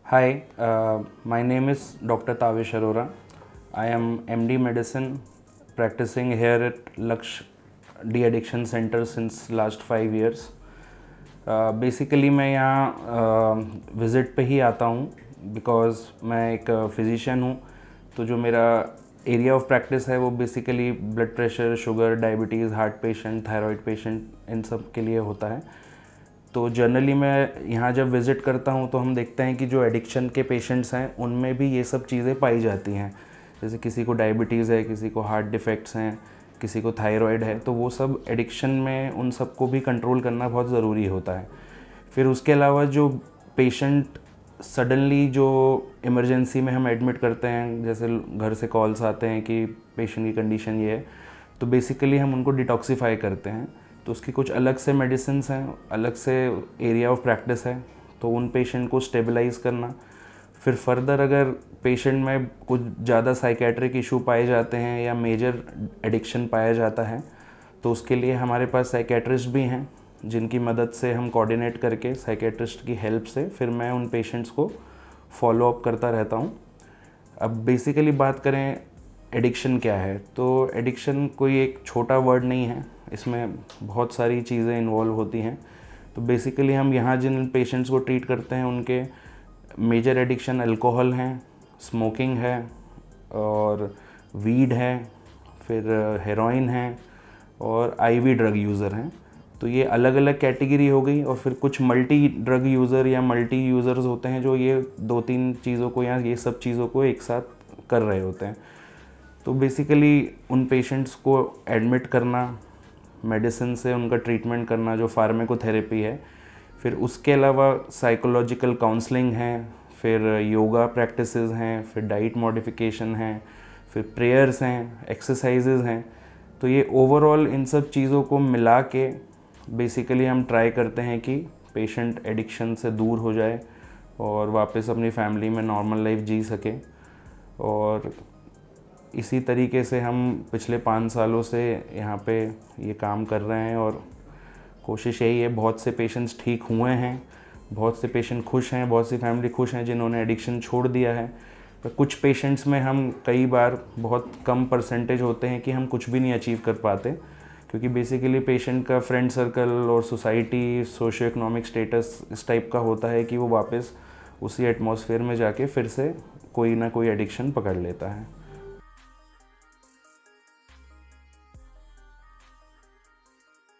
Hi, my name is Dr. Tavish Arora. I am MD Medicine practicing here at Laksh De-Addiction Center since last 5 years. Basically मैं यहाँ visit पे ही आता हूँ because मैं एक physician हूँ, तो जो मेरा एरिया ऑफ प्रैक्टिस है वो basically blood pressure, sugar, diabetes, heart patient, thyroid patient, इन सब के लिए होता है। तो जनरली मैं यहाँ जब विज़िट करता हूँ तो हम देखते हैं कि जो एडिक्शन के पेशेंट्स हैं उनमें भी ये सब चीज़ें पाई जाती हैं। जैसे किसी को डायबिटीज़ है, किसी को हार्ट डिफेक्ट्स हैं, किसी को थायराइड है, तो वो सब एडिक्शन में उन सबको भी कंट्रोल करना बहुत ज़रूरी होता है। फिर उसके अलावा जो पेशेंट सडनली जो इमरजेंसी में हम एडमिट करते हैं, जैसे घर से कॉल्स आते हैं कि पेशेंट की कंडीशन ये है, तो बेसिकली हम उनको डिटॉक्सीफाई करते हैं। तो उसकी कुछ अलग से मेडिसिन्स हैं, अलग से एरिया ऑफ प्रैक्टिस है, तो उन पेशेंट को स्टेबलाइज़ करना। फिर फर्दर अगर पेशेंट में कुछ ज़्यादा साइकेट्रिक इशू पाए जाते हैं या मेजर एडिक्शन पाया जाता है, तो उसके लिए हमारे पास साइकेट्रिस्ट भी हैं, जिनकी मदद से हम कोऑर्डिनेट करके साइकेट्रिस्ट की हेल्प से फिर मैं उन पेशेंट्स को फॉलो अप करता रहता हूँ। अब बेसिकली बात करें एडिक्शन क्या है, तो एडिक्शन कोई एक छोटा वर्ड नहीं है, इसमें बहुत सारी चीज़ें इन्वॉल्व होती हैं। तो बेसिकली हम यहाँ जिन पेशेंट्स को ट्रीट करते हैं उनके मेजर एडिक्शन अल्कोहल हैं, स्मोकिंग है और वीड है, फिर हेरोइन है और आईवी ड्रग यूज़र हैं। तो ये अलग अलग कैटेगरी हो गई। और फिर कुछ मल्टी ड्रग यूज़र या मल्टी यूज़र्स होते हैं जो ये 2-3 चीज़ों को या ये सब चीज़ों को एक साथ कर रहे होते हैं। तो बेसिकली उन पेशेंट्स को एडमिट करना, मेडिसिन से उनका ट्रीटमेंट करना जो फार्माकोथेरेपी है, फिर उसके अलावा साइकोलॉजिकल काउंसलिंग है, फिर योगा प्रैक्टिसेस हैं, फिर डाइट मॉडिफिकेशन है, फिर प्रेयर्स हैं, एक्सरसाइजेज हैं। तो ये ओवरऑल इन सब चीज़ों को मिला के बेसिकली हम ट्राई करते हैं कि पेशेंट एडिक्शन से दूर हो जाए और वापस अपनी फैमिली में नॉर्मल लाइफ जी सके। और इसी तरीके से हम पिछले 5 सालों से यहाँ पे ये काम कर रहे हैं और कोशिश यही है। बहुत से पेशेंट्स ठीक हुए हैं, बहुत से पेशेंट खुश हैं, बहुत सी फैमिली खुश हैं जिन्होंने एडिक्शन छोड़ दिया है। पर कुछ पेशेंट्स में हम कई बार बहुत कम परसेंटेज होते हैं कि हम कुछ भी नहीं अचीव कर पाते, क्योंकि बेसिकली पेशेंट का फ्रेंड सर्कल और सोसाइटी, सोशियो इकोनॉमिक स्टेटस इस टाइप का होता है कि वो वापस उसी एटमॉस्फेयर में जाके फिर से कोई ना कोई एडिक्शन पकड़ लेता है।